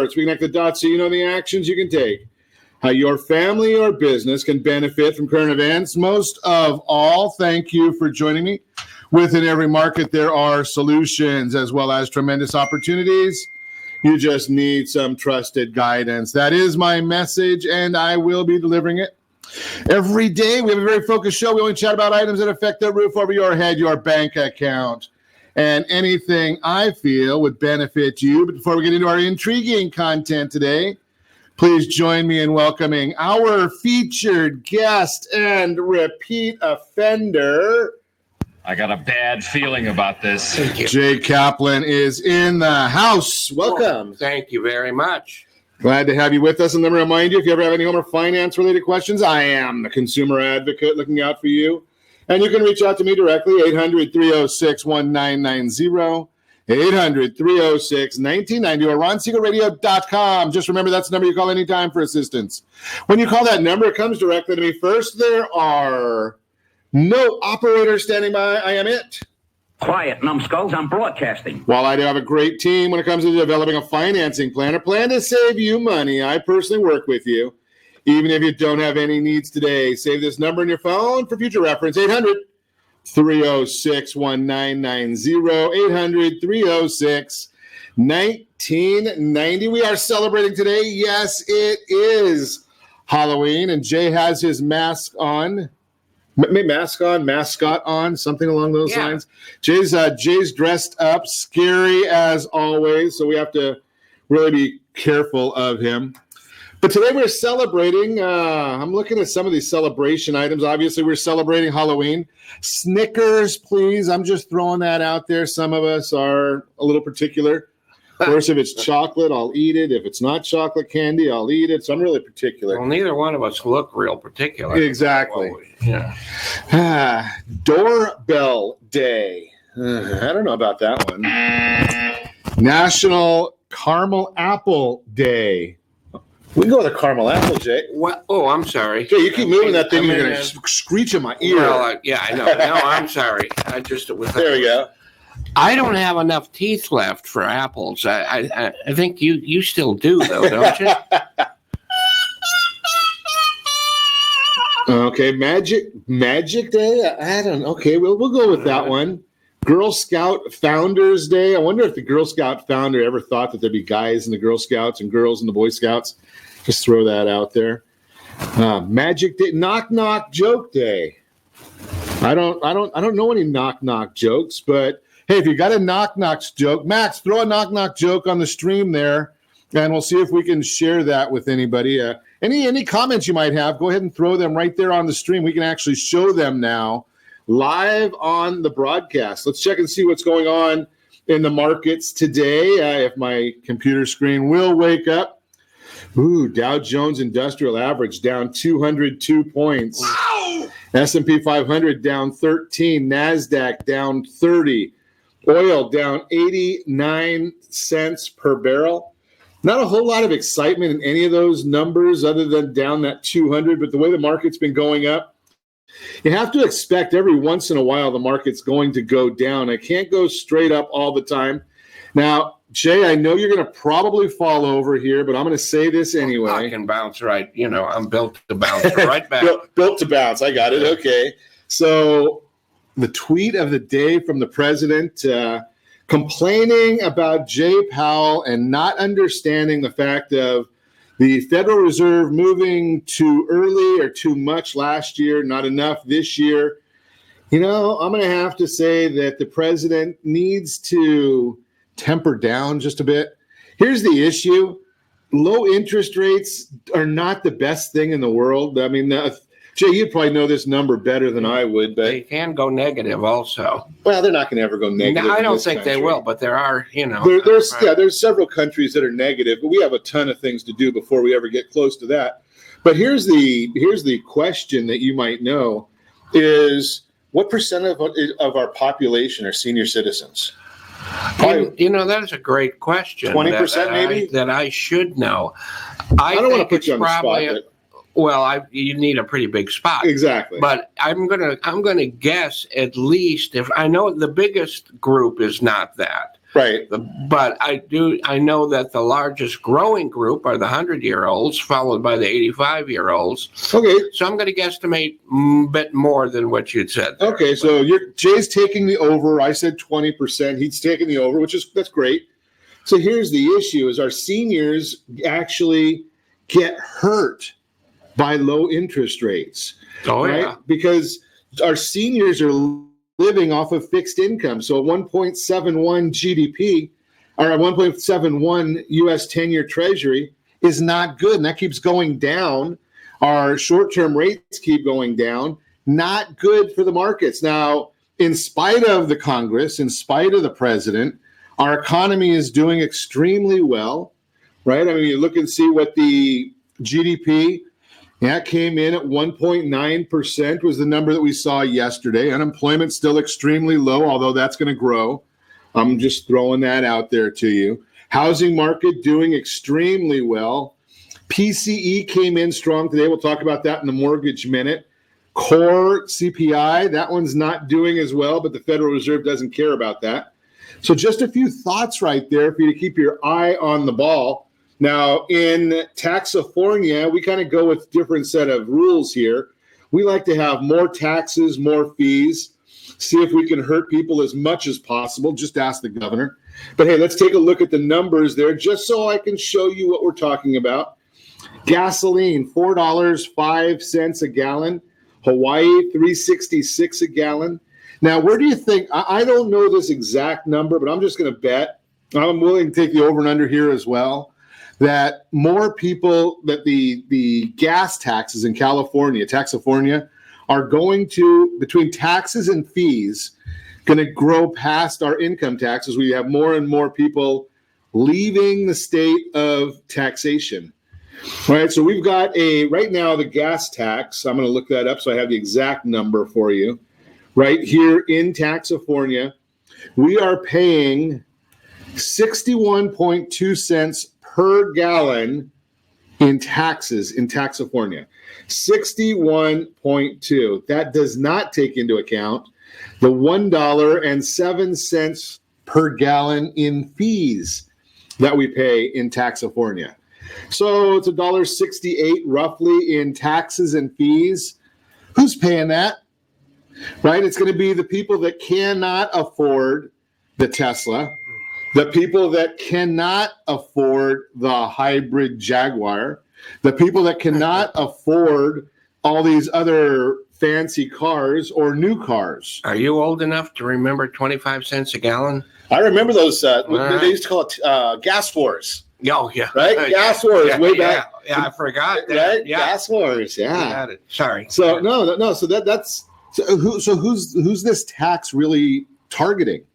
experts. We connect the dots so you know the actions you can take, how your family or business can benefit from current events. Most of all, thank you for joining me. Within every market, there are solutions as well as tremendous opportunities. You just need some trusted guidance. That is my message, and I will be delivering it. Every day, we have a very focused show. We only chat about items that affect the roof over your head, your bank account, and anything I feel would benefit you. But before we get into our intriguing content today, please join me in welcoming our featured guest and repeat offender. I got a bad feeling about this. Jay Kaplan is in the house. Welcome. Thank you very much. Glad to have you with us. And let me remind you, if you ever have any home or finance-related questions, I am the consumer advocate looking out for you. And you can reach out to me directly, 800-306-1990, 800-306-1990, or RonSiegelRadio.com. Just remember, that's the number you call anytime for assistance. When you call that number, it comes directly to me. First, there are no operators standing by. I am it. Quiet, numbskulls, I'm broadcasting. While I do have a great team when it comes to developing a financing plan, a plan to save you money, I personally work with you. Even if you don't have any needs today, save this number in your phone for future reference, 800-306-1990, 800-306-1990. We are celebrating today. Yes, it is Halloween, and Jay has his mascot on, something along those lines. Jay's dressed up, scary as always, so we have to really be careful of him. But today we're celebrating, I'm looking at some of these celebration items. Obviously, we're celebrating Halloween. Snickers, please. I'm just throwing that out there. Some of us are a little particular. Of course, if it's chocolate, I'll eat it. If it's not chocolate candy, I'll eat it. So I'm really particular. Well, neither one of us look real particular. Exactly. Doorbell Day. I don't know about that one. National Caramel Apple Day. We can go with a caramel apple, Jay. What? Oh, I'm sorry. Jay, you keep moving that thing, you're going to screech in my ear. Well, yeah, I know. No, I'm sorry. There we go. I don't have enough teeth left for apples. I think you still do, though, don't you? Okay, Magic Day? I don't know. Okay, we'll go with that one. Girl Scout Founders Day. I wonder if the Girl Scout founder ever thought that there'd be guys in the Girl Scouts and girls in the Boy Scouts. Just throw that out there. Magic Day, Knock Knock Joke Day. I don't know any knock knock jokes, but hey, if you got a knock knock joke, Max, throw a knock knock joke on the stream there, and we'll see if we can share that with anybody. Any comments you might have, go ahead and throw them right there on the stream. We can actually show them now live on the broadcast. Let's check and see what's going on in the markets today. If my computer screen will wake up. Ooh, Dow Jones Industrial Average down 202 points. Wow. S&P 500 down 13. NASDAQ down 30. Oil down 89 cents per barrel. Not a whole lot of excitement in any of those numbers other than down that 200, but the way the market's been going up, you have to expect every once in a while the market's going to go down. It can't go straight up all the time. Now, Jay, I know you're going to probably fall over here, but I'm going to say this anyway. I can bounce right. I'm built to bounce right back. built to bounce. I got it. Okay. So the tweet of the day from the president complaining about Jay Powell and not understanding the fact of the Federal Reserve moving too early or too much last year, not enough this year. I'm going to have to say that the president needs to temper down just a bit. Here's the issue. Low interest rates are not the best thing in the world. I mean, Jay, you'd probably know this number better than I would, but they can go negative also. Well, they're not going to ever go negative. No, I don't think they will, but there are, there's several countries that are negative, but we have a ton of things to do before we ever get close to that. But here's the question that you might know is what percent of our population are senior citizens? That is a great question. 20% maybe? That I should know. I don't want to put you on the spot. Well, you need a pretty big spot. Exactly. But I'm gonna guess at least, if I know the biggest group is not that. Right. But I know that the largest growing group are the 100-year-olds, followed by the 85-year-olds. Okay. So I'm going to guesstimate a bit more than what you'd said there. Okay, so Jay's taking the over. I said 20%. He's taking the over, that's great. So here's the issue: is our seniors actually get hurt by low interest rates? Oh, right? yeah. Because our seniors are living off of fixed income. So 1.71 GDP or a 1.71 US 10-year Treasury is not good, and that keeps going down. Our short-term rates keep going down. Not good for the markets. Now, in spite of the Congress, in spite of the president, our economy is doing extremely well, right? I mean, you look and see what the GDP, came in at 1.9% was the number that we saw yesterday. Unemployment still extremely low, although that's going to grow. I'm just throwing that out there to you. Housing market doing extremely well. PCE came in strong today. We'll talk about that in the mortgage minute. Core CPI, that one's not doing as well, but the Federal Reserve doesn't care about that. So just a few thoughts right there for you to keep your eye on the ball. Now, in Taxifornia, we kind of go with different set of rules here. We like to have more taxes, more fees, see if we can hurt people as much as possible. Just ask the governor. But hey, let's take a look at the numbers there just so I can show you what we're talking about. Gasoline, $4.05 a gallon. Hawaii, $3.66 a gallon. Now, where do you think, I don't know this exact number, but I'm just going to bet, I'm willing to take the over and under here as well, that more people, that the gas taxes in California, Taxifornia, are going to, between taxes and fees, going to grow past our income taxes. We have more and more people leaving the state of taxation. All right, so we've got right now the gas tax, I'm going to look that up so I have the exact number for you. Right here in Taxifornia, we are paying 61.2 cents per gallon in taxes in Taxifornia. 61.2. That does not take into account the $1.07 per gallon in fees that we pay in Taxifornia. So it's $1.68 roughly in taxes and fees. Who's paying that? Right? It's going to be the people that cannot afford the Tesla, the people that cannot afford the hybrid Jaguar, the people that cannot afford all these other fancy cars or new cars. Are you old enough to remember 25 cents a gallon? I remember those, they used to call it gas wars. Oh, yeah. Right? Gas wars way back. Yeah, I forgot that. Right? Yeah. Gas wars, yeah. Sorry. So, no. So that's... So who's this tax really targeting?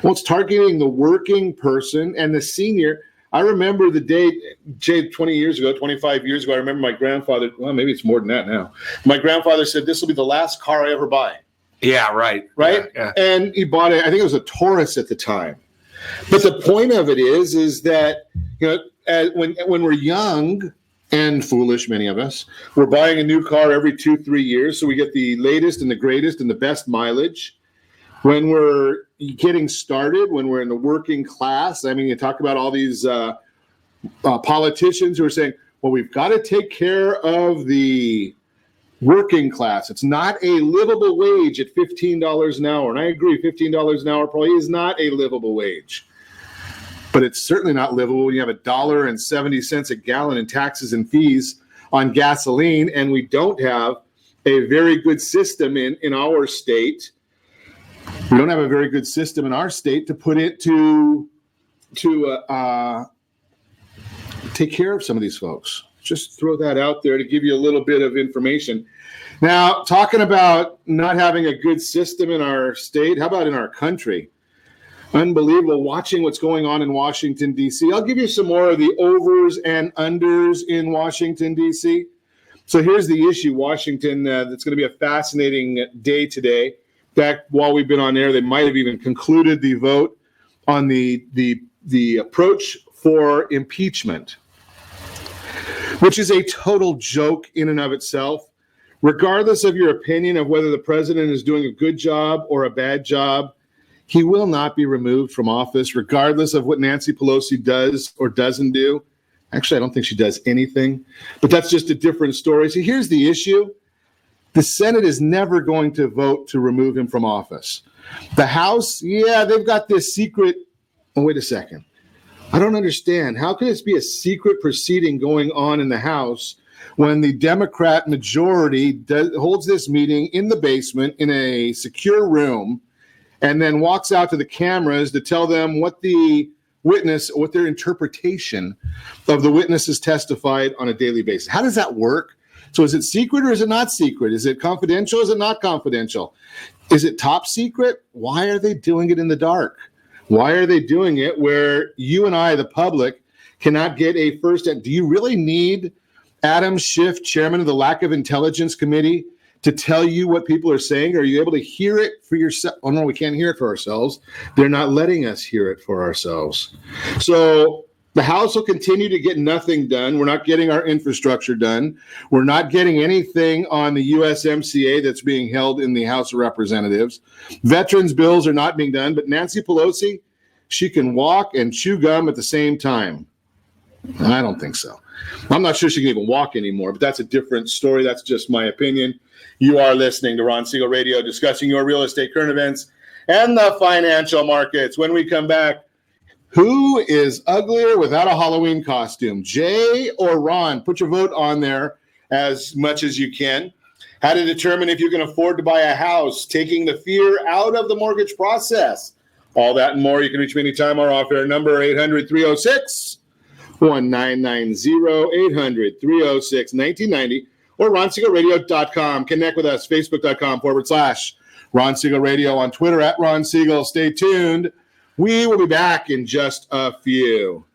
Well, it's targeting the working person and the senior. I remember the day, Jay, 20 years ago, 25 years ago, I remember my grandfather, well, maybe it's more than that now. My grandfather said, this will be the last car I ever buy. Yeah, right. Right? Yeah. And he bought it, I think it was a Taurus at the time. But the point of it is that, when we're young and foolish, many of us, we're buying a new car every 2-3 years, so we get the latest and the greatest and the best mileage. When we're getting started, when we're in the working class, I mean, you talk about all these politicians who are saying, well, we've got to take care of the working class. It's not a livable wage at $15 an hour. And I agree, $15 an hour probably is not a livable wage. But it's certainly not livable when you have $1.70 a gallon in taxes and fees on gasoline, and we don't have a very good system in our state. We don't have a very good system in our state to put it to take care of some of these folks. Just throw that out there to give you a little bit of information. Now, talking about not having a good system in our state, how about in our country? Unbelievable watching what's going on in Washington, D.C. I'll give you some more of the overs and unders in Washington, D.C. So here's the issue, Washington. It's going to be a fascinating day today. In fact, while we've been on air, they might have even concluded the vote on the approach for impeachment, which is a total joke in and of itself. Regardless of your opinion of whether the president is doing a good job or a bad job, He will not be removed from office, regardless of what Nancy Pelosi does or doesn't do. Actually, I don't think she does anything, but that's just a different story. So here's the issue. The Senate is never going to vote to remove him from office. The House, yeah, they've got this secret. Oh, wait a second. I don't understand. How can this be a secret proceeding going on in the House when the Democrat majority holds this meeting in the basement in a secure room and then walks out to the cameras to tell them what their interpretation of the witnesses testified on a daily basis? How does that work? So is it secret or is it not secret? Is it confidential? Is it not confidential? Is it top secret? Why are they doing it in the dark? Why are they doing it where you and I, the public, cannot get a first-hand? Do you really need Adam Schiff, chairman of the Lack of Intelligence Committee, to tell you what people are saying? Are you able to hear it for yourself? Oh, no, we can't hear it for ourselves. They're not letting us hear it for ourselves. So the House will continue to get nothing done. We're not getting our infrastructure done. We're not getting anything on the USMCA that's being held in the House of Representatives. Veterans bills are not being done, but Nancy Pelosi, she can walk and chew gum at the same time. I don't think so. I'm not sure she can even walk anymore, but that's a different story. That's just my opinion. You are listening to Ron Siegel Radio, discussing your real estate, current events, and the financial markets. When we come back, who is uglier without a Halloween costume, Jay or Ron? Put your vote on there as much as you can. How to determine if you can afford to buy a house, taking the fear out of the mortgage process. All that and more. You can reach me anytime. Our off-air number, 800-306-1990, 800-306-1990, or RonSiegelRadio.com. Connect with us, Facebook.com/Ron Siegel Radio, on Twitter @Ron Siegel. Stay tuned. We will be back in just a few.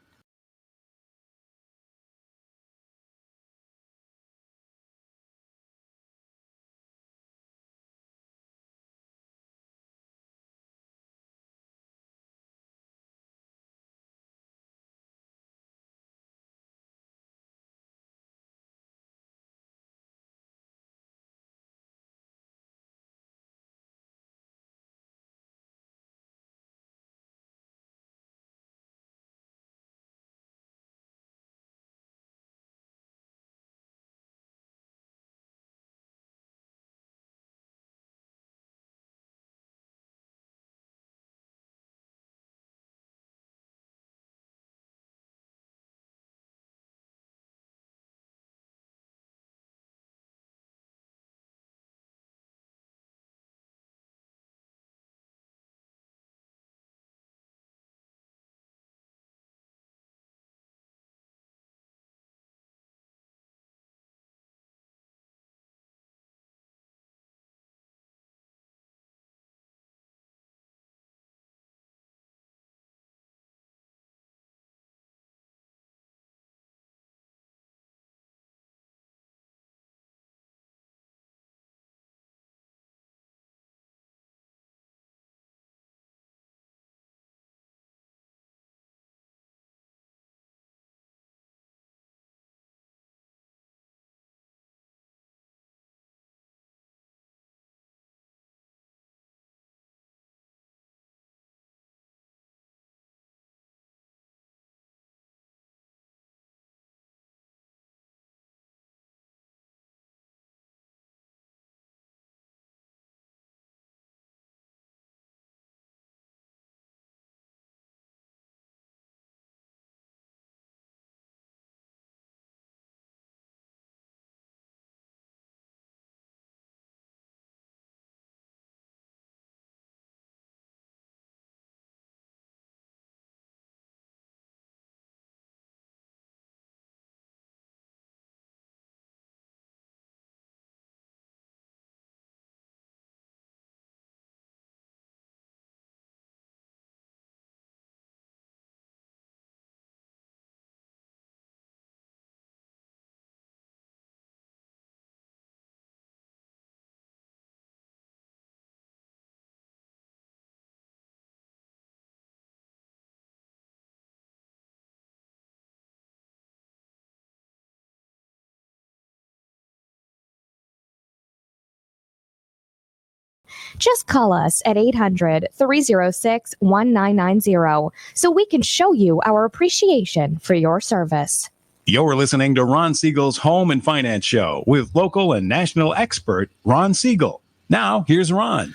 Just call us at 800-306-1990 so we can show you our appreciation for your service. You're listening to Ron Siegel's Home and Finance Show with local and national expert Ron Siegel. Now, here's Ron.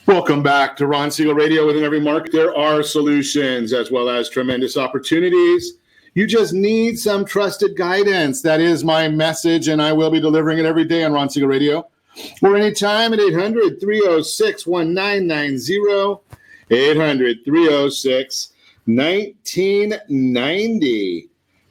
Welcome back to Ron Siegel Radio. Within every market, there are solutions as well as tremendous opportunities. You just need some trusted guidance. That is my message, and I will be delivering it every day on Ron Siegel Radio or anytime at 800-306-1990, 800-306-1990.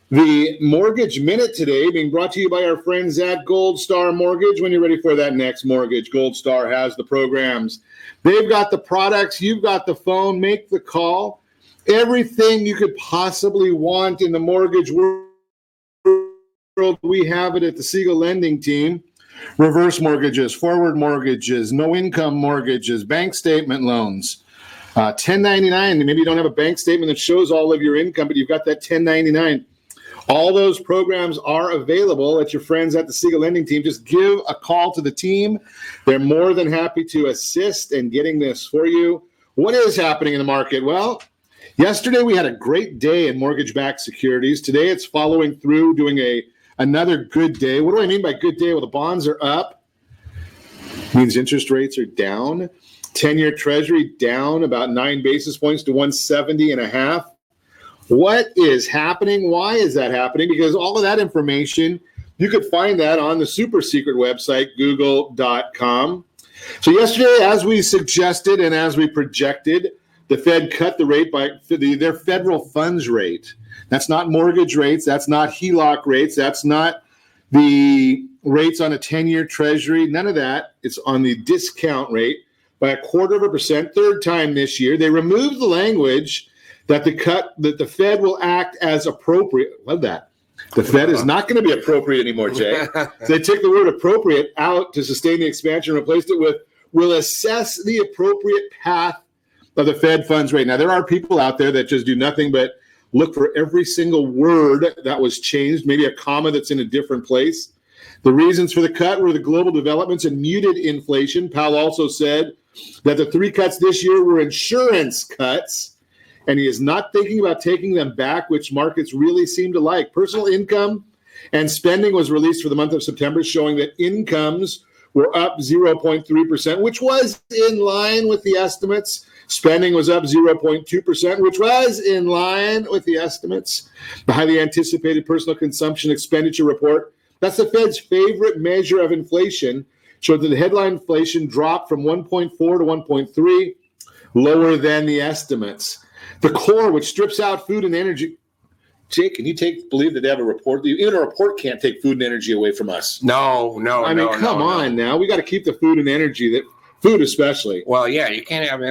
The Mortgage Minute today being brought to you by our friends at Gold Star Mortgage. When you're ready for that next mortgage, Gold Star has the programs. They've got the products. You've got the phone. Make the call. Everything you could possibly want in the mortgage world, we have it at the Siegel Lending Team. Reverse mortgages, forward mortgages, no-income mortgages, bank statement loans, 1099. Maybe you don't have a bank statement that shows all of your income, but you've got that 1099. All those programs are available at your friends at the Siegel Lending Team. Just give a call to the team. They're more than happy to assist in getting this for you. What is happening in the market? Well, yesterday we had a great day in mortgage-backed securities. Today it's following through, doing another good day. What do I mean by good day? Well, the bonds are up. Means interest rates are down. 10-year Treasury down about 9 basis points to 170.5. What is happening? Why is that happening? Because all of that information, you could find that on the super secret website, google.com. So yesterday, as we suggested and as we projected, the Fed cut the rate by their federal funds rate. That's not mortgage rates. That's not HELOC rates. That's not the rates on a 10-year Treasury. None of that. It's on the discount rate by 0.25%. Third time this year. They removed the language that the Fed will act as appropriate. Love that. The Fed is not going to be appropriate anymore, Jay. So they took the word appropriate out to sustain the expansion and replaced it with will assess the appropriate path of the Fed funds rate. Now, there are people out there that just do nothing but look for every single word that was changed, maybe a comma that's in a different place. The reasons for the cut were the global developments and muted inflation. Powell also said that the 3 cuts this year were insurance cuts, and he is not thinking about taking them back, which markets really seem to like. Personal income and spending was released for the month of September, showing that incomes were up 0.3%, which was in line with the estimates. Spending was up 0.2%, which was in line with the estimates. The highly anticipated personal consumption expenditure report, that's the Fed's favorite measure of inflation, showed that the headline inflation dropped from 1.4 to 1.3, lower than the estimates. The core, which strips out food and energy. Jake, can you believe that they have a report? Even a report can't take food and energy away from us. No. Come on now. We got to keep the food and energy, food especially. Well, yeah, you can't have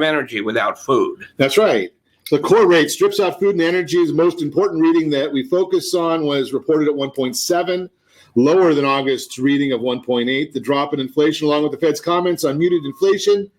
energy without food. That's right. The core rate strips out food and energy. The most important reading that we focus on was reported at 1.7, lower than August's reading of 1.8. The drop in inflation, along with the Fed's comments on muted inflation,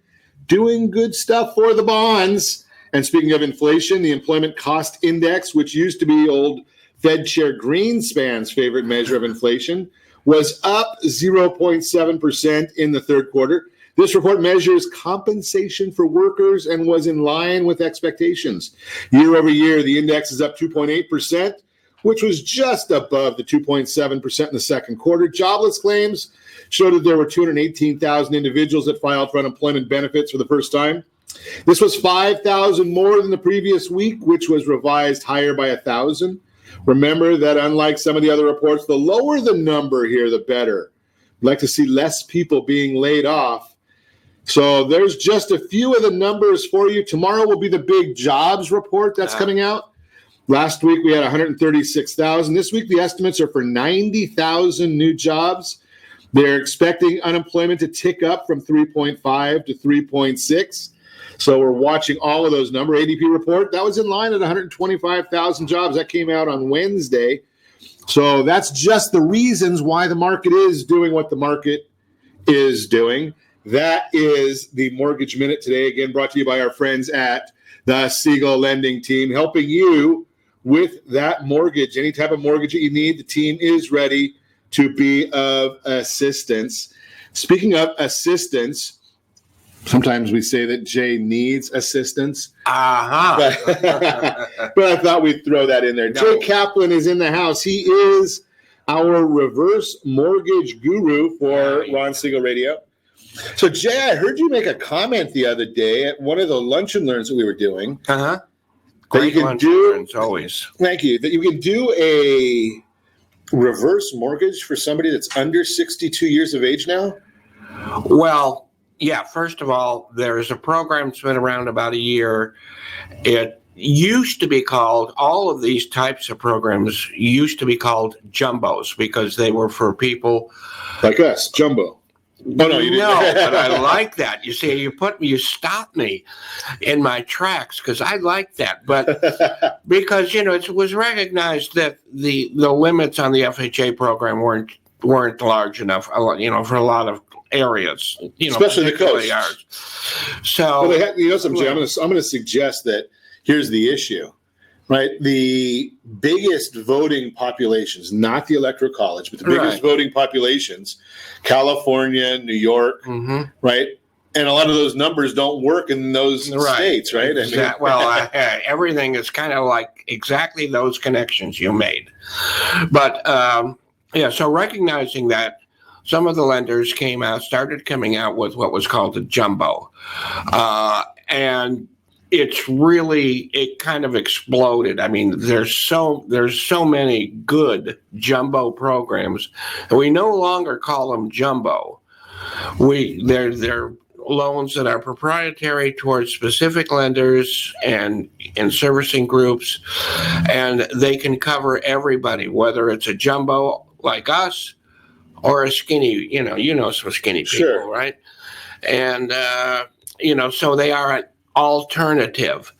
doing good stuff for the bonds. And speaking of inflation, the employment cost index, which used to be old Fed Chair Greenspan's favorite measure of inflation, was up 0.7% in the third quarter. This report measures compensation for workers and was in line with expectations. Year over year, the index is up 2.8%, which was just above the 2.7% in the second quarter. Jobless claims showed that there were 218,000 individuals that filed for unemployment benefits for the first time. This was 5,000 more than the previous week, which was revised higher by 1,000. Remember that unlike some of the other reports, the lower the number here, the better. We'd like to see less people being laid off. So there's just a few of the numbers for you. Tomorrow will be the big jobs report that's coming out. Last week we had 136,000. This week the estimates are for 90,000 new jobs. They're expecting unemployment to tick up from 3.5 to 3.6. So we're watching all of those numbers. ADP report, that was in line at 125,000 jobs. That came out on Wednesday. So that's just the reasons why the market is doing what the market is doing. That is the Mortgage Minute today, again brought to you by our friends at the Siegel Lending Team, helping you with that mortgage. Any type of mortgage that you need, the team is ready to be of assistance. Speaking of assistance, Sometimes we say that Jay needs assistance. Uh-huh. But I thought we'd throw that in there. No. Jay Kaplan is in the house. He is our reverse mortgage guru for Ron Siegel Radio. So, Jay, I heard you make a comment the other day at one of the lunch and learns that we were doing. Uh-huh. That you Great can lunch do, friends, always. thank you, that you can do a reverse mortgage for somebody that's under 62 years of age now? Well, yeah, first of all, there's a program that's been around about a year. It used to be called, all of these types of programs used to be called jumbos because they were for people Like us, jumbo. Oh, no, you didn't. No, but I like that. You see, you stopped me in my tracks because I like that. But because, it was recognized that the limits on the FHA program weren't large enough, for a lot of areas, especially the coast. Ours. So, well, something, Jay, I'm going to suggest that here's the issue, right? The biggest voting populations, not the electoral college, but the biggest voting populations, California, New York, right? And a lot of those numbers don't work in those states, right? Everything is kind of like exactly those connections you made. But, so recognizing that, some of the lenders started coming out with what was called a jumbo. And it kind of exploded. I mean, there's so many good jumbo programs, and we no longer call them jumbo. They're loans that are proprietary towards specific lenders and servicing groups, and they can cover everybody, whether it's a jumbo like us or a skinny, some skinny people, right? And so they are an alternative.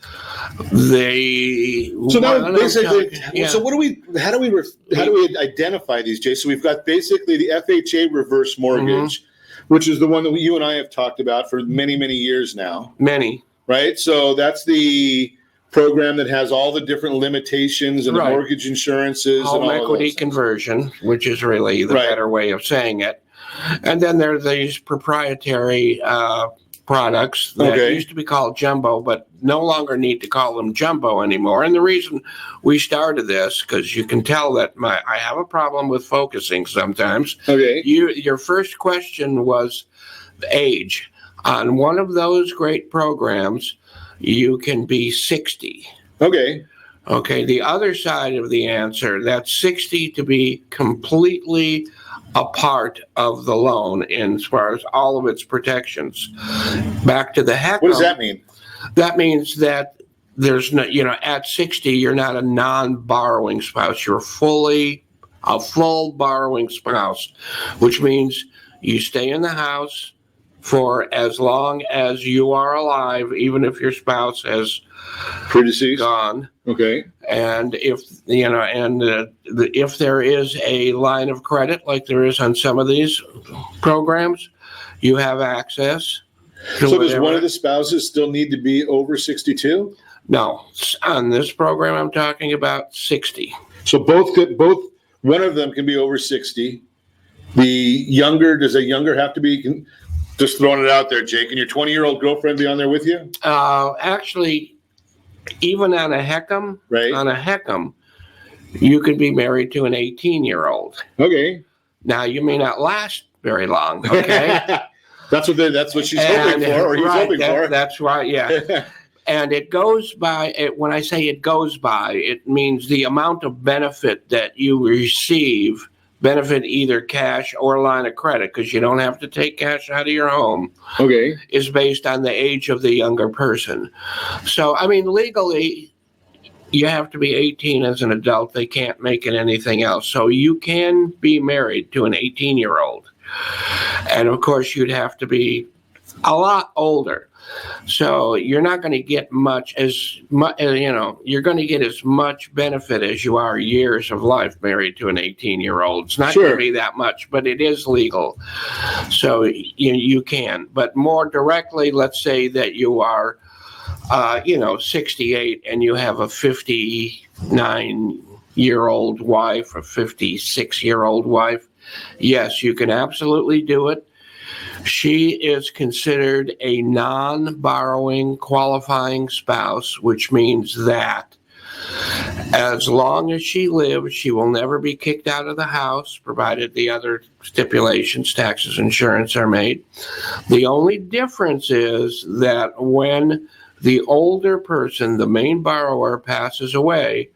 So now basically, so how do we identify these, Jay? So we've got basically the FHA reverse mortgage, which is the one that you and I have talked about for many, many years now. Many. Right? So that's the program that has all the different limitations and the mortgage insurances home and all equity conversion, which is really the better way of saying it. And then there are these proprietary products that used to be called jumbo, but no longer need to call them jumbo anymore. And the reason we started this, because you can tell that I have a problem with focusing sometimes. Okay. Your first question was age. On one of those great programs, you can be 60. Okay. The other side of the answer, that's 60 to be completely a part of the loan as far as all of its protections. Back to the heck. What does that mean? That means that there's no, at 60, you're not a non-borrowing spouse. You're a full borrowing spouse, which means you stay in the house for as long as you are alive, even if your spouse has predeceased, gone. Okay. And if if there is a line of credit like there is on some of these programs, you have access to So does one of the spouses still need to be over 62? No. On this program I'm talking about, 60. So one of them can be over 60. Does a younger have to be? Just throwing it out there, Jake. And your 20-year-old girlfriend be on there with you? Actually, even on a HECM, you could be married to an 18-year-old. Okay. Now, you may not last very long, okay? That's what she's hoping for, or he's hoping for. That's right, yeah. And it goes by, when I say it goes by, it means the amount of benefit that you receive, benefit either cash or line of credit, because you don't have to take cash out of your home. Okay. Is based on the age of the younger person. So, I mean, legally, you have to be 18 as an adult. They can't make it anything else. So you can be married to an 18-year-old. And, of course, you'd have to be a lot older. So you're not going to get you're going to get as much benefit as you are years of life married to an 18-year-old. It's not going to be that much, but it is legal. So you can. But more directly, let's say that you are, 68 and you have a 59-year-old wife or 56-year-old wife. Yes, you can absolutely do it. she is considered a non-borrowing qualifying spouse, which means that as long as she lives, she will never be kicked out of the house, provided the other stipulations, taxes, insurance are made. The only difference is that when the older person, the main borrower, passes away,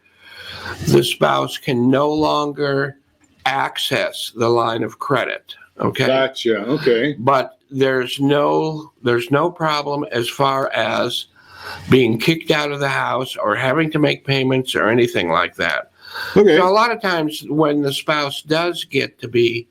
the spouse can no longer access the line of credit. Okay. Gotcha. Okay. But there's no problem as far as being kicked out of the house or having to make payments or anything like that. Okay. So a lot of times when the spouse does get to be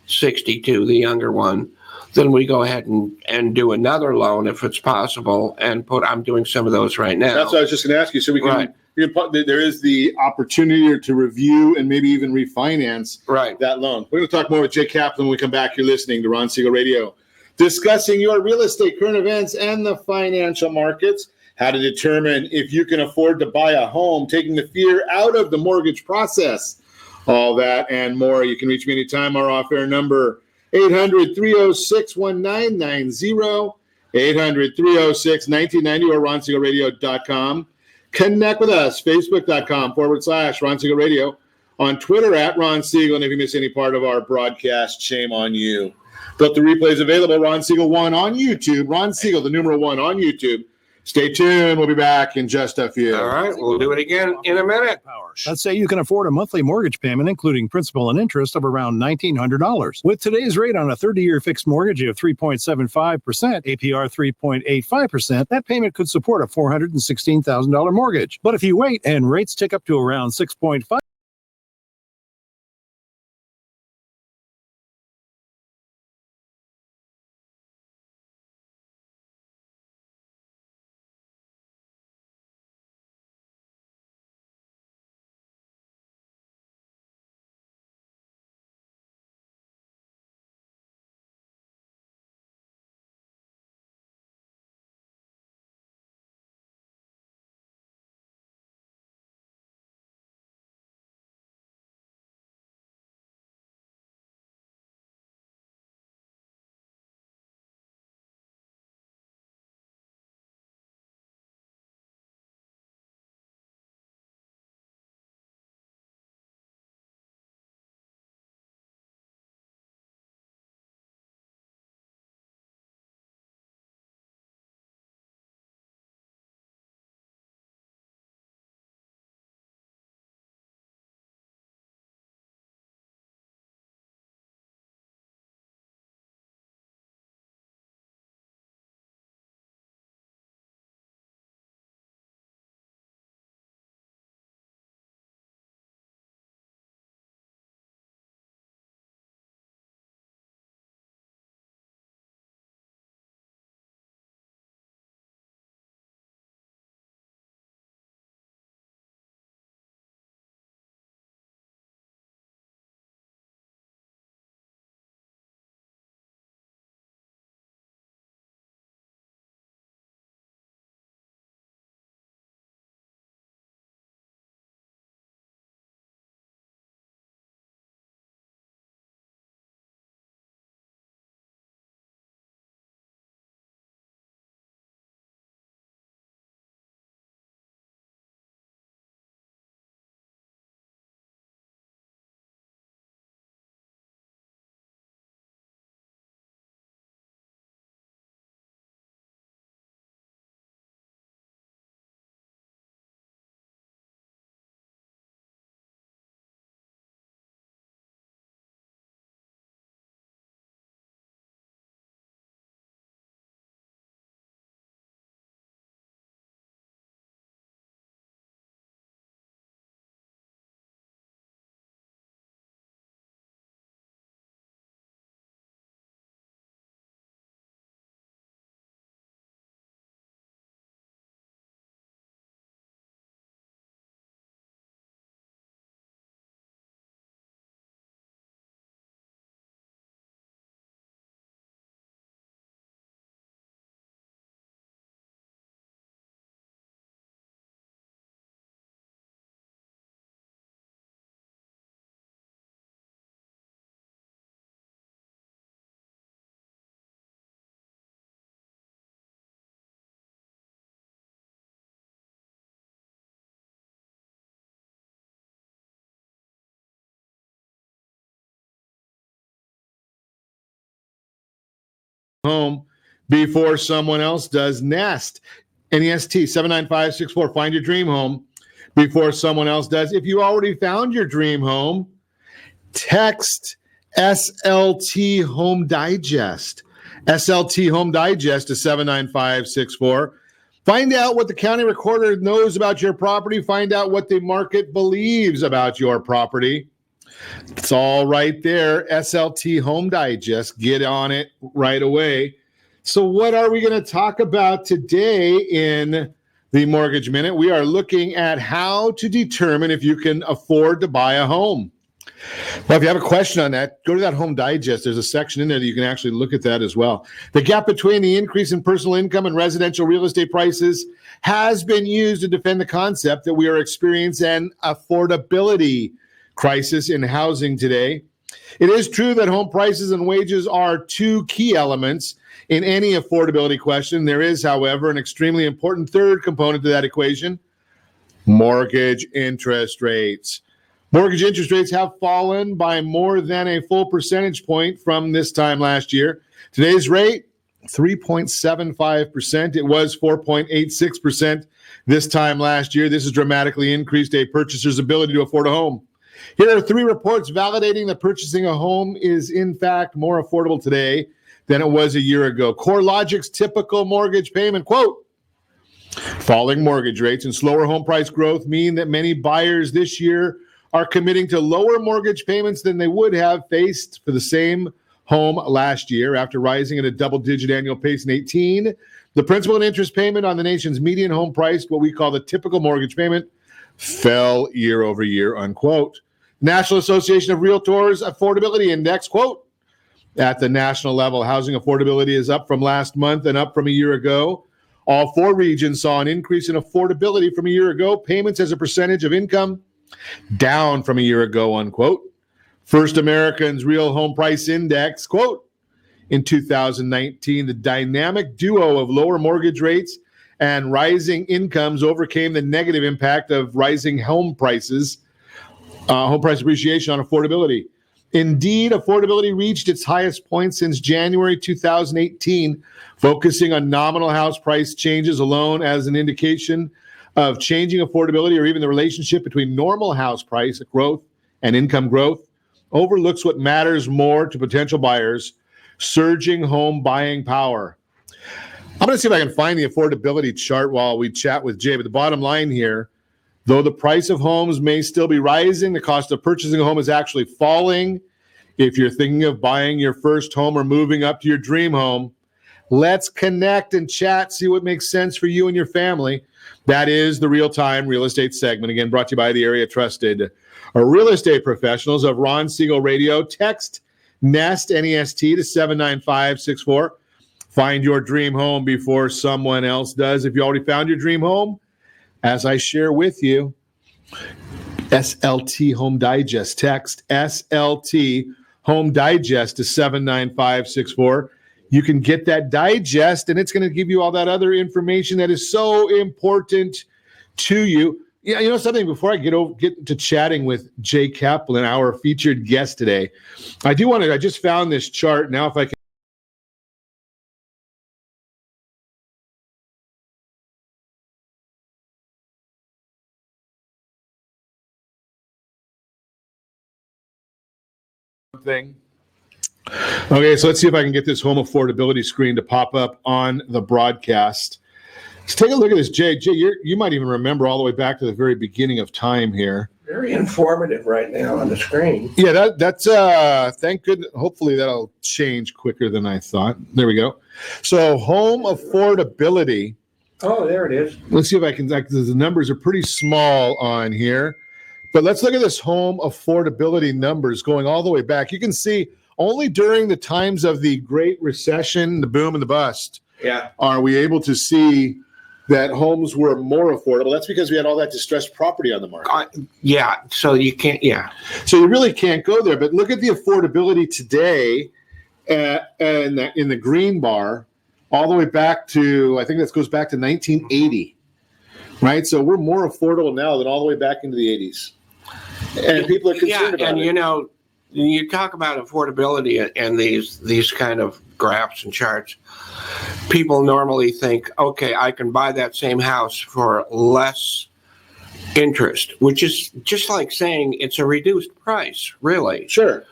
62, the younger one, then we go ahead and do another loan if it's possible and I'm doing some of those right now. That's what I was just going to ask you. So we can, Right. There is the opportunity to review and maybe even refinance that loan. We're going to talk more with Jay Kaplan when we come back. You're listening to Ron Siegel Radio, discussing your real estate, current events, and the financial markets, how to determine if you can afford to buy a home, taking the fear out of the mortgage process, all that and more. You can reach me anytime. Our off-air number, 800-306-1990, 800-306-1990, or RonSiegelRadio.com. Connect with us, Facebook.com/Ron Siegel Radio, on Twitter @Ron Siegel. And if you miss any part of our broadcast, shame on you. But the replay is available, Ron Siegel 1 on YouTube, Ron Siegel, the numeral 1 on YouTube. Stay tuned. We'll be back in just a few. All right. We'll do it again in a minute. Let's say you can afford a monthly mortgage payment, including principal and interest, of around $1,900. With today's rate on a 30-year fixed mortgage of 3.75%, APR 3.85%, that payment could support a $416,000 mortgage. But if you wait and rates tick up to around 6.5%, home before someone else does. Nest, N-E-S-T, 79564. Find your dream home before someone else does. If you already found your dream home, text SLT Home Digest. SLT Home Digest to 79564. Find out what the county recorder knows about your property. Find out what the market believes about your property. It's all right there. SLT Home Digest. Get on it right away. So what are we going to talk about today in the Mortgage Minute? We are looking at how to determine if you can afford to buy a home. Well, if you have a question on that, go to that Home Digest. There's a section in there that you can actually look at that as well. The gap between the increase in personal income and residential real estate prices has been used to defend the concept that we are experiencing an affordability crisis in housing today. It is true that home prices and wages are two key elements in any affordability question. There is, however, an extremely important third component to that equation: mortgage interest rates. Mortgage interest rates have fallen by more than a full percentage point from this time last year. Today's rate, 3.75%. It was 4.86% this time last year. This has dramatically increased a purchaser's ability to afford a home. Here are 3 reports validating that purchasing a home is, in fact, more affordable today than it was a year ago. CoreLogic's typical mortgage payment, quote, falling mortgage rates and slower home price growth mean that many buyers this year are committing to lower mortgage payments than they would have faced for the same home last year. After rising at a double-digit annual pace in 2018, the principal and interest payment on the nation's median home price, what we call the typical mortgage payment, fell year over year, unquote. National Association of Realtors Affordability Index, quote, at the national level, housing affordability is up from last month and up from a year ago. All 4 regions saw an increase in affordability from a year ago. Payments as a percentage of income down from a year ago, unquote. First American's Real Home Price Index, quote, in 2019, the dynamic duo of lower mortgage rates and rising incomes overcame the negative impact of rising home prices, home price appreciation on affordability. Indeed, affordability reached its highest point since January 2018, focusing on nominal house price changes alone as an indication of changing affordability, or even the relationship between normal house price growth and income growth, overlooks what matters more to potential buyers: surging home buying power. I'm going to see if I can find the affordability chart while we chat with Jay. But the bottom line here, though the price of homes may still be rising, the cost of purchasing a home is actually falling. If you're thinking of buying your first home or moving up to your dream home, let's connect and chat, see what makes sense for you and your family. That is the Real-Time Real Estate segment. Again, brought to you by the area trusted real estate professionals of Ron Siegel Radio. Text NEST, N-E-S-T, to 79564. Find your dream home before someone else does. If you already found your dream home, as I share with you, SLT Home Digest. Text SLT Home Digest to 79564. You can get that digest, and it's going to give you all that other information that is so important to you. Yeah, you know something, before I get to chatting with Jay Kaplan, our featured guest today, I just found this chart. Now, if I can. Thing. Okay, so let's see if I can get this home affordability screen to pop up on the broadcast. Let's take a look at this, Jay. Jay, you might even remember all the way back to the very beginning of time here. Very informative right now on the screen. Yeah, that's thank goodness. Hopefully that'll change quicker than I thought. There we go. So home affordability. Oh, there it is. Let's see if I can. The numbers are pretty small on here, but let's look at this home affordability numbers going all the way back. You can see only during the times of the Great Recession, the boom and the bust, are we able to see that homes were more affordable. That's because we had all that distressed property on the market. So you can't, So you really can't go there. But look at the affordability today in the green bar, all the way back to, I think this goes back to 1980, right? So we're more affordable now than all the way back into the 80s. And people are concerned about it. And, you talk about affordability and these kind of graphs and charts. People normally think, okay, I can buy that same house for less interest, which is just like saying it's a reduced price, really. Sure.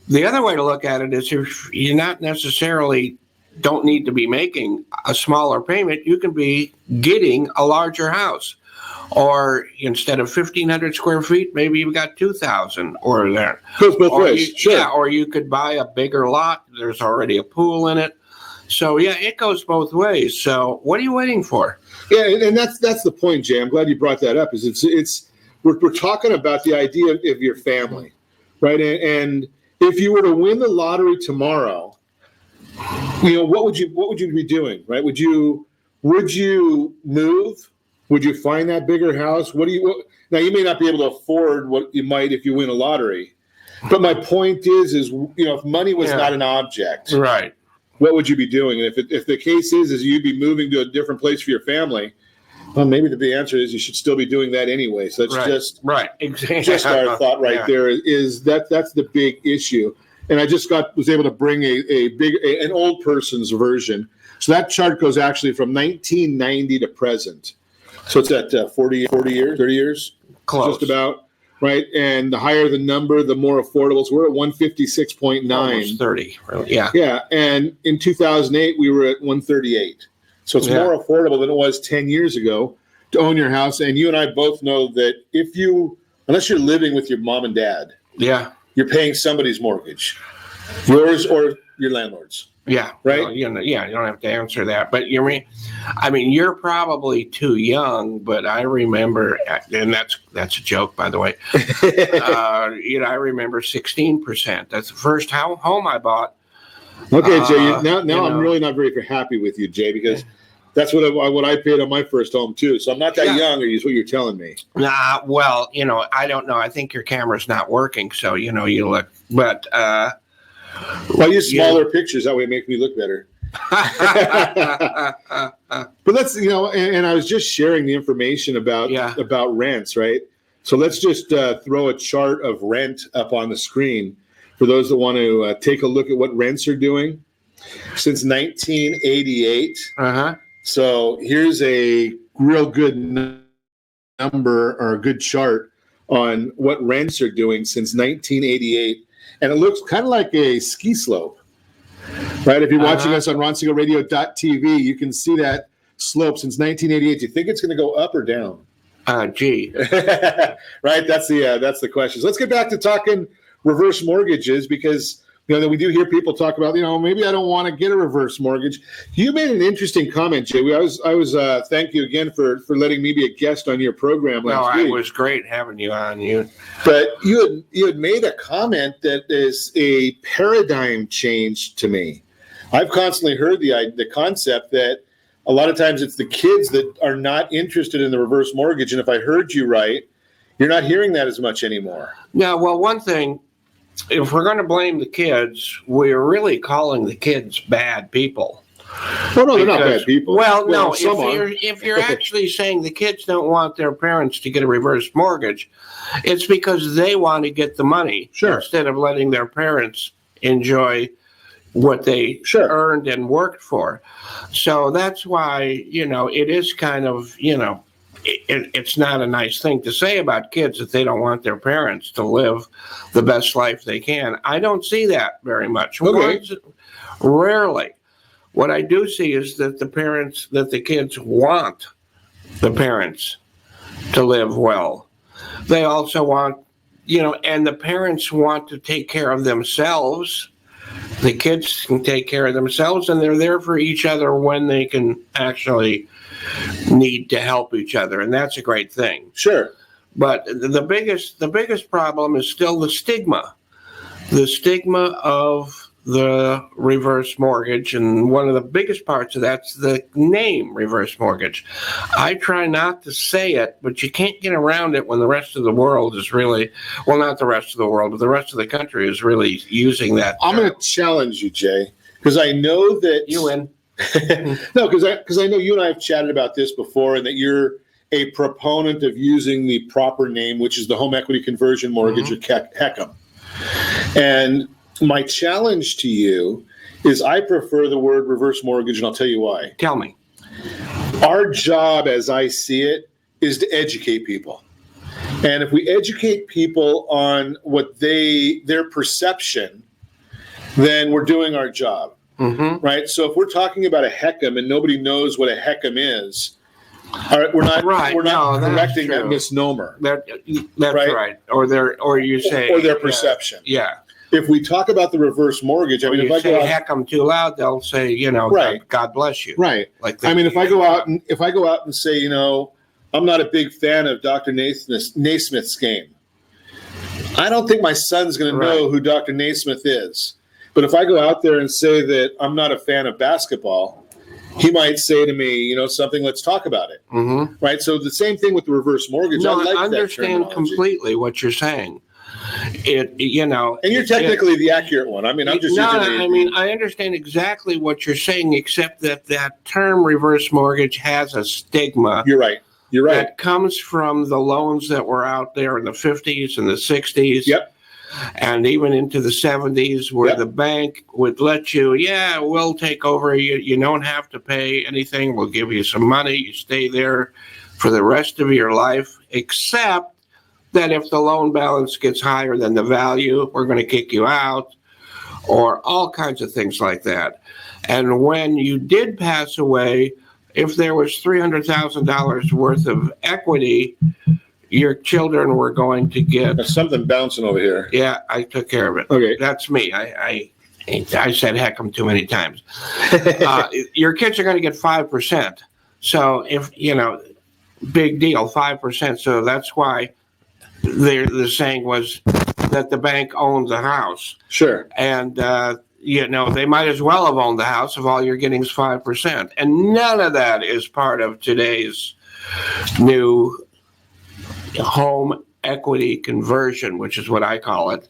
The other way to look at it is if you're not necessarily don't need to be making a smaller payment, you can be getting a larger house. Or instead of 1,500 square feet, maybe you've got 2,000 or there. Goes both ways. Sure. Yeah, or you could buy a bigger lot. There's already a pool in it. So, yeah, it goes both ways. So what are you waiting for? Yeah, and that's the point, Jay. I'm glad you brought that up. Is we're talking about the idea of your family, right? And if you were to win the lottery tomorrow, what would you be doing, right? Would you move? Would you find that bigger house? Now you may not be able to afford what you might if you win a lottery, but my point is if money was not an object, right? What would you be doing? And if the case is you'd be moving to a different place for your family, well, maybe the answer is you should still be doing that anyway. So that's just exactly just our thought right there. Is that's the big issue. And I just was able to bring an old person's version. So that chart goes actually from 1990 to present. So it's at 40 years, 30 years, close, just about, right? And the higher the number, the more affordable. So we're at 156.9. Almost 30, really. Yeah. Yeah, and in 2008, we were at 138. So it's more affordable than it was 10 years ago to own your house. And you and I both know that unless you're living with your mom and dad, you're paying somebody's mortgage, yours or your landlord's. Yeah. Right. Well, you don't have to answer that. But you're probably too young. But I remember, and that's a joke, by the way. I remember 16%. That's the first home I bought. Okay, Jay. Now I'm really not very happy with you, Jay, because that's what I paid on my first home too. So I'm not that young, is what you're telling me. Nah. Well, I don't know. I think your camera's not working, so you look. But I use smaller pictures. That way it makes me look better. But let's, and I was just sharing the information about rents, right? So let's just throw a chart of rent up on the screen for those that want to take a look at what rents are doing since 1988. So here's a real good number or a good chart on what rents are doing since 1988. And it looks kind of like a ski slope, right? If you're watching us on RonSiegelRadio.tv, you can see that slope since 1988. Do you think it's going to go up or down? Gee. Right? That's the question. So let's get back to talking reverse mortgages, because we do hear people talk about, maybe I don't want to get a reverse mortgage. You made an interesting comment, Jay. I was thank you again for letting me be a guest on your program last week. It was great having you on. But you had made a comment that is a paradigm change to me. I've constantly heard the concept that a lot of times it's the kids that are not interested in the reverse mortgage. And if I heard you right, you're not hearing that as much anymore. Yeah, well, one thing, if we're going to blame the kids, we're really calling the kids bad people. Well, no, they're not bad people. Well, no, if you're actually saying the kids don't want their parents to get a reverse mortgage, it's because they want to get the money instead of letting their parents enjoy what they earned and worked for. So that's why, it is kind of, it's not a nice thing to say about kids that they don't want their parents to live the best life they can. I don't see that very much. Okay. Rarely. What I do see is that the kids want the parents to live well. They also want, and the parents want to take care of themselves. The kids can take care of themselves, and they're there for each other when they can actually need to help each other, and that's a great thing. Sure. But the biggest problem is still the stigma of the reverse mortgage, and one of the biggest parts of that's the name reverse mortgage. I try not to say it, but you can't get around it when the rest of the world is really, well, not the rest of the world, but the rest of the country is really using that term. I'm going to challenge you, Jay, because I know that you win. No, because I know you and I have chatted about this before, and that you're a proponent of using the proper name, which is the home equity conversion mortgage, or HECM. And my challenge to you is I prefer the word reverse mortgage, and I'll tell you why. Tell me. Our job, as I see it, is to educate people. And if we educate people on what their perception, then we're doing our job, right? So if we're talking about a HECM and nobody knows what a HECM is, we're not correcting that misnomer. That's right. Or you say their perception. Yeah. If we talk about the reverse mortgage, I mean, if I say heck, I'm too loud, they'll say, God bless you. Right. Like I mean, if I go out and say, I'm not a big fan of Dr. Naismith's game, I don't think my son's going to know who Dr. Naismith is. But if I go out there and say that I'm not a fan of basketball, he might say to me, something, let's talk about it. Right. So the same thing with the reverse mortgage. No, I understand completely what you're saying. And you're technically the accurate one. I mean, I'm just I understand exactly what you're saying, except that term reverse mortgage has a stigma. You're right. That comes from the loans that were out there in the 50s and the 60s. Yep. And even into the 70s, where the bank would let you, we'll take over. You don't have to pay anything. We'll give you some money. You stay there for the rest of your life, except that if the loan balance gets higher than the value, we're going to kick you out, or all kinds of things like that. And when you did pass away, if there was $300,000 worth of equity, your children were going to get... There's something bouncing over here. Yeah, I took care of it. Okay. That's me. I said heck 'em too many times. Your kids are going to get 5%. So if, big deal, 5%. So that's why the saying was that the bank owned the house. Sure. And, they might as well have owned the house if all you're getting is 5%. And none of that is part of today's new home equity conversion, which is what I call it.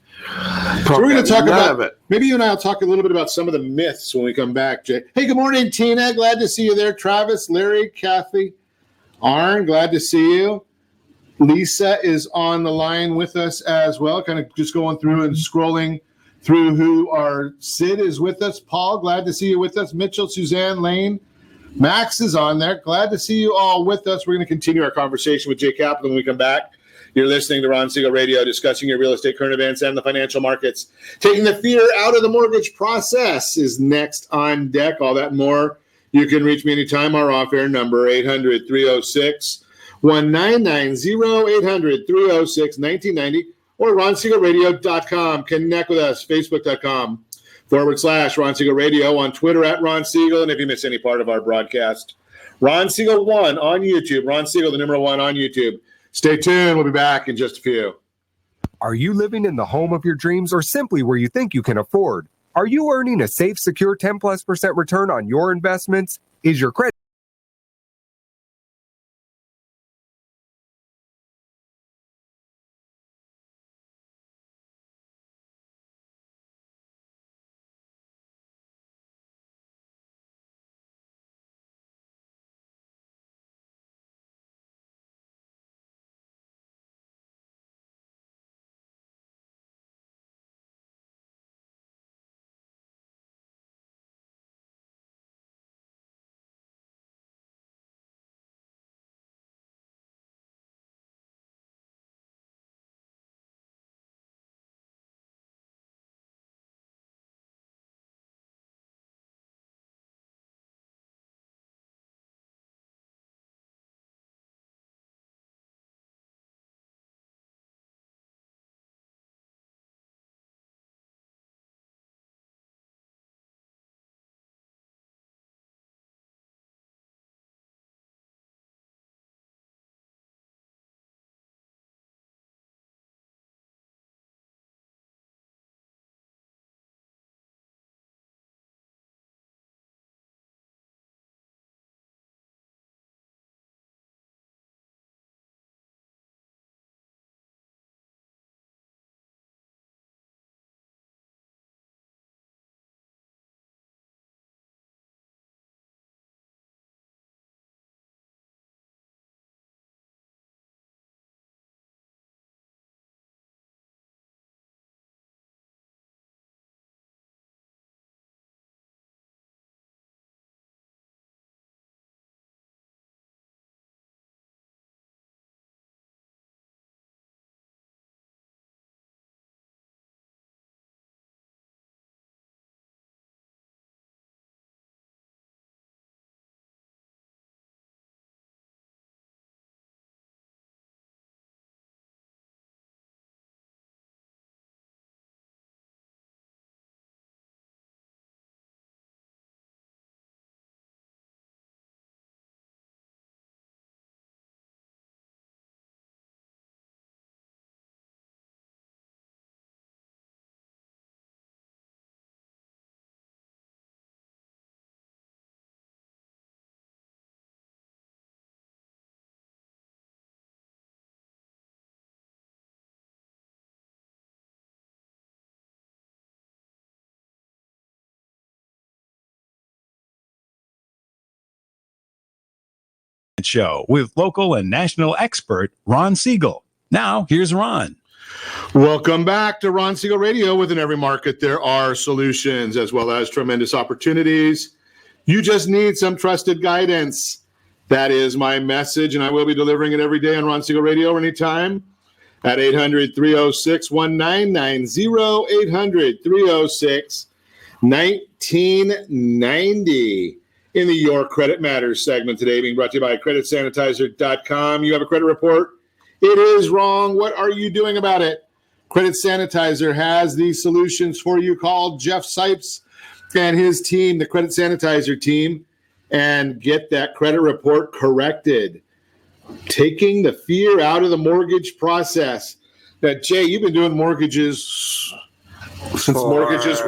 So we're going to talk about it. Maybe you and I will talk a little bit about some of the myths when we come back, Jay. Hey, good morning, Tina. Glad to see you there. Travis, Larry, Kathy, Arn, glad to see you. Lisa is on the line with us as well, kind of just going through and scrolling through who our Sid is with us. Paul, glad to see you with us. Mitchell, Suzanne, Lane, Max is on there. Glad to see you all with us. We're going to continue our conversation with Jay Kaplan when we come back. You're listening to Ron Siegel Radio, discussing your real estate current events and the financial markets. Taking the fear out of the mortgage process is next on deck. All that and more. You can reach me anytime. Our off-air number, 800-306-1990, 800-306-1990, or RonSiegelRadio.com. Connect with us, Facebook.com/Ron Siegel Radio, on Twitter @Ron Siegel. And if you miss any part of our broadcast, Ron Siegel 1 on YouTube. Ron Siegel, the number 1 on YouTube. Stay tuned. We'll be back in just a few. Are you living in the home of your dreams, or simply where you think you can afford? Are you earning a safe, secure 10+% return on your investments? Is your credit Show with local and national expert Ron Siegel. Now, here's Ron. Welcome back to Ron Siegel Radio. Within every market, there are solutions as well as tremendous opportunities. You just need some trusted guidance. That is my message, and I will be delivering it every day on Ron Siegel Radio anytime at 800-306-1990, 800-306-1990. In the Your Credit Matters segment today, being brought to you by CreditSanitizer.com. You have a credit report? It is wrong. What are you doing about it? Credit Sanitizer has these solutions for you. Call Jeff Sipes and his team, the Credit Sanitizer team, and get that credit report corrected. Taking the fear out of the mortgage process. Now, Jay, you've been doing mortgages since mortgages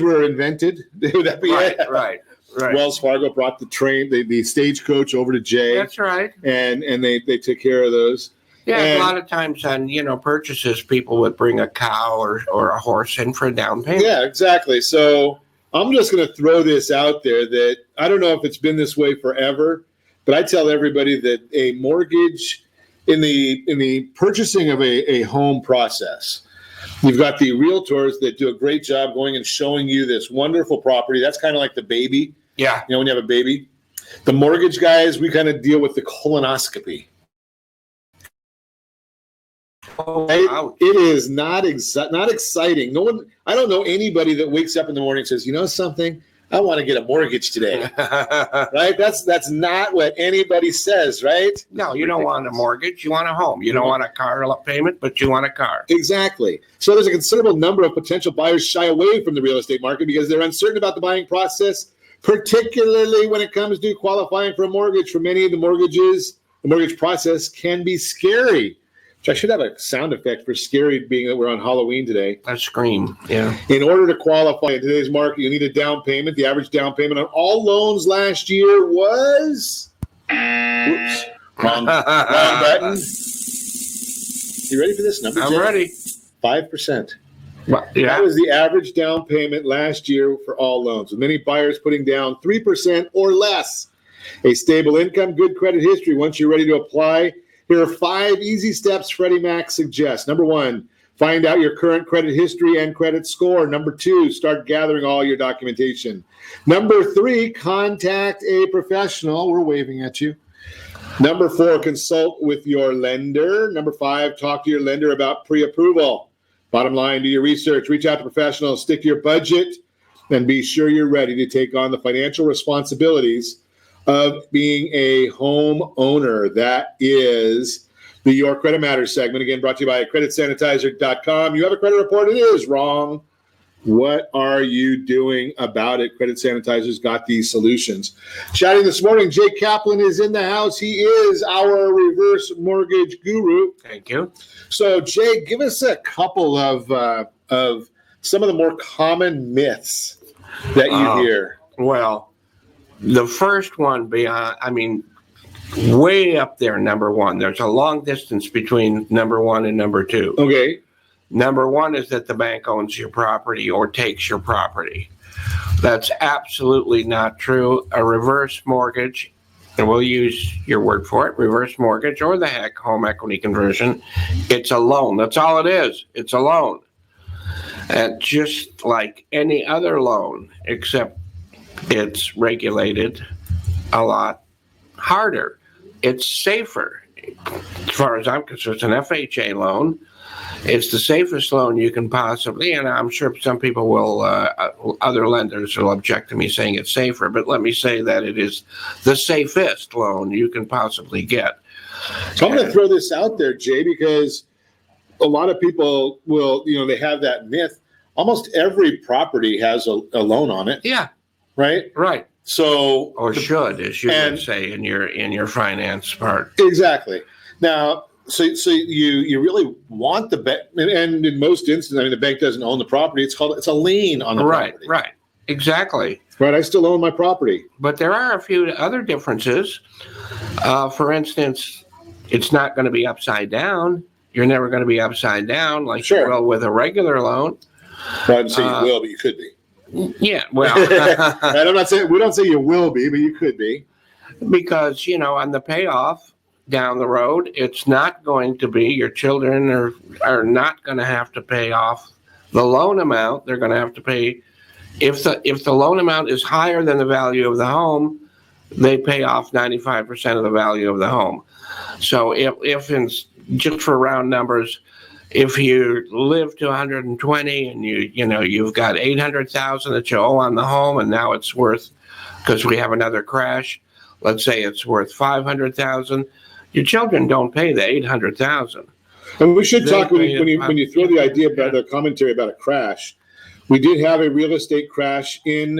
were invented. Would that be it? Right. Wells Fargo brought the stagecoach over to Jay. That's right. And they took care of those. Yeah, and a lot of times on, purchases, people would bring a cow or a horse in for a down payment. Yeah, exactly. So I'm just going to throw this out there that I don't know if it's been this way forever, but I tell everybody that a mortgage in the purchasing of a home process, you've got the realtors that do a great job going and showing you this wonderful property. That's kind of like the baby. Yeah. When you have a baby. The mortgage guys, we kind of deal with the colonoscopy. It is not exciting. No one. I don't know anybody that wakes up in the morning and says, "You know something? I want to get a mortgage today." Right? That's not what anybody says, right? No, you don't want a mortgage. You want a home. You don't want a car payment, but you want a car. Exactly. So there's a considerable number of potential buyers shy away from the real estate market because they're uncertain about the buying process, particularly when it comes to qualifying for a mortgage. For many of the mortgages, the mortgage process can be scary. I should have a sound effect for scary, being that we're on Halloween today. A scream, yeah. In order to qualify in today's market, you need a down payment. The average down payment on all loans last year was... Whoops. Wrong button. You ready for this number, I'm Jay? ready. 5%. Well, yeah. That was the average down payment last year for all loans, with many buyers putting down 3% or less. A stable income, good credit history. Once you're ready to apply, here are 5 easy steps Freddie Mac suggests. Number 1, find out your current credit history and credit score. Number 2, start gathering all your documentation. Number 3, contact a professional. We're waving at you. Number 4, consult with your lender. Number 5, talk to your lender about pre-approval. Bottom line, do your research, reach out to professionals, stick to your budget, and be sure you're ready to take on the financial responsibilities of being a homeowner. That is the Your Credit Matters segment. Again, brought to you by CreditSanitizer.com. You have a credit report? It is wrong. What are you doing about it? Credit Sanitizer's got these solutions. Chatting this morning, Jay Kaplan is in the house. He is our reverse mortgage guru. Thank you. So, Jay, give us a couple of some of the more common myths that you hear. Well, the first one, way up there, number 1. There's a long distance between number 1 and number 2. Okay. Number 1 is that the bank owns your property or takes your property. That's absolutely not true. A reverse mortgage, and we'll use your word for it, reverse mortgage or the heck home equity conversion, it's a loan. That's all it is. It's a loan. And just like any other loan, except it's regulated a lot harder. It's safer. As far as I'm concerned, it's an FHA loan. It's the safest loan you can possibly, and I'm sure some people will, other lenders will object to me saying it's safer, but let me say that it is the safest loan you can possibly get. So I'm going to throw this out there, Jay, because a lot of people will, they have that myth. Almost every property has a loan on it. Yeah. Right? Right. So, or should, as you would say in your finance part. Exactly. Now, so you really want the bank, and in most instances, the bank doesn't own the property. It's a lien on the property. Right. Exactly. Right. I still own my property. But there are a few other differences. For instance, it's not going to be upside down. You're never going to be upside down like you will with a regular loan. Well, I didn't say you will, but you could be. Yeah, well. And I'm not saying, we don't say you will be, but you could be. Because, on the payoff down the road, it's not going to be, your children are not going to have to pay off the loan amount. They're going to have to pay, if the loan amount is higher than the value of the home, they pay off 95% of the value of the home. So if just for round numbers, if you live to 120 and you've got 800,000 that you owe on the home, and now it's worth, because we have another crash, let's say it's worth 500,000, your children don't pay the 800,000. And we should talk when you throw the idea about the commentary about a crash. We did have a real estate crash in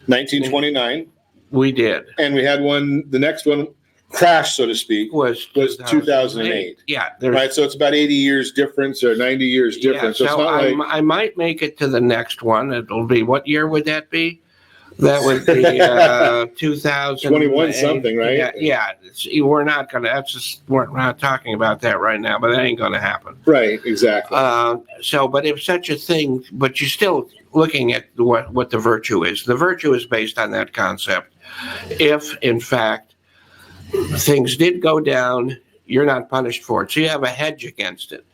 1929. We did, and we had one. The next one, crash, so to speak, was 2008. Yeah, right. So it's about 80 years difference or 90 years difference. Yeah, so it's not I might make it to the next one. It'll be, what year would that be? That would be 2021 something, right? Yeah. We're not gonna. We're not talking about that right now. But that ain't gonna happen. Right. Exactly. But if such a thing, but you're still looking at what the virtue is. The virtue is based on that concept. If in fact things did go down, you're not punished for it. So you have a hedge against it.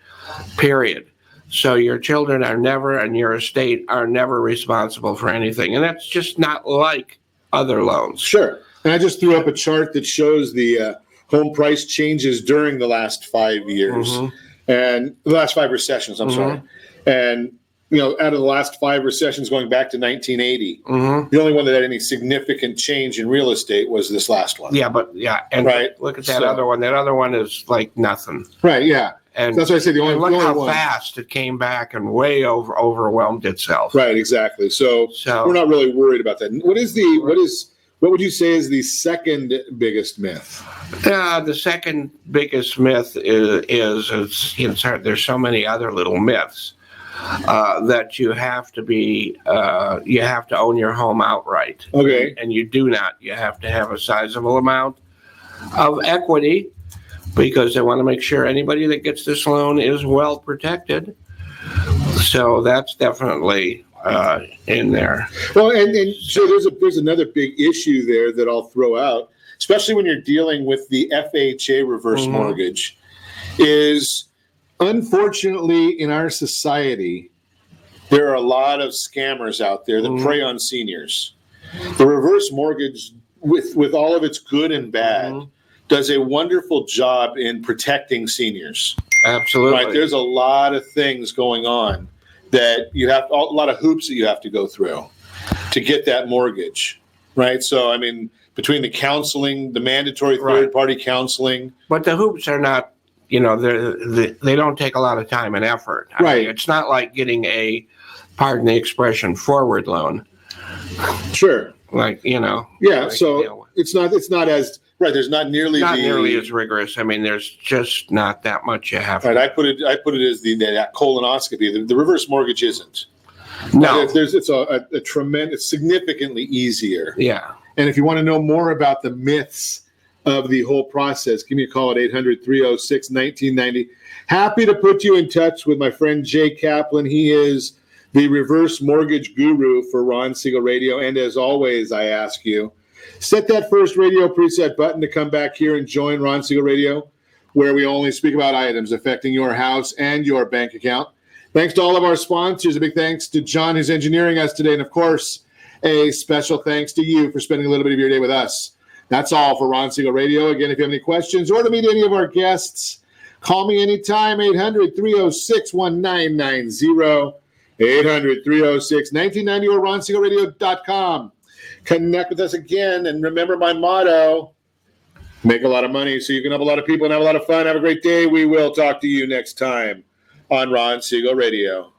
Period. So your children are never, and your estate are never responsible for anything. And that's just not like other loans. Sure. And I just threw up a chart that shows the home price changes during the last 5 years, and the last 5 recessions, I'm sorry. And, out of the last 5 recessions going back to 1980, the only one that had any significant change in real estate was this last one. And look at that other one. That other one is like nothing. Right, yeah. And that's why I say the only look how one. Fast it came back and way overwhelmed itself. Right, exactly. So we're not really worried about that. What would you say is the second biggest myth? The second biggest myth is there's so many other little myths that you have to own your home outright. Okay. And you do not. You have to have a sizable amount of equity, because they want to make sure anybody that gets this loan is well protected. So that's definitely in there. Well, and so there's another big issue there that I'll throw out, especially when you're dealing with the FHA reverse mortgage, is unfortunately in our society, there are a lot of scammers out there that prey on seniors. The reverse mortgage, with all of its good and bad, does a wonderful job in protecting seniors. Absolutely. Right. There's a lot of things going on that you have, a lot of hoops that you have to go through to get that mortgage. Right. So, I mean, between the counseling, the mandatory third-party counseling. But the hoops are not, they don't take a lot of time and effort. I mean, it's not like getting a, pardon the expression, forward loan. Sure. Yeah. So it's not as, right, there's not nearly as rigorous. I mean, there's just not that much you have. Right, I put it as that colonoscopy. The reverse mortgage isn't. No, it's a tremendous, significantly easier. Yeah. And if you want to know more about the myths of the whole process, give me a call at 800-306-1990. Happy to put you in touch with my friend Jay Kaplan. He is the reverse mortgage guru for Ron Siegel Radio. And as always, I ask you, set that first radio preset button to come back here and join Ron Siegel Radio, where we only speak about items affecting your house and your bank account. Thanks to all of our sponsors. A big thanks to John, who's engineering us today. And, of course, a special thanks to you for spending a little bit of your day with us. That's all for Ron Siegel Radio. Again, if you have any questions or to meet any of our guests, call me anytime, 800-306-1990, 800-306-1990, or ronsiegelradio.com. Connect with us again, and remember my motto: make a lot of money so you can help a lot of people and have a lot of fun. Have a great day. We will talk to you next time on Ron Siegel Radio.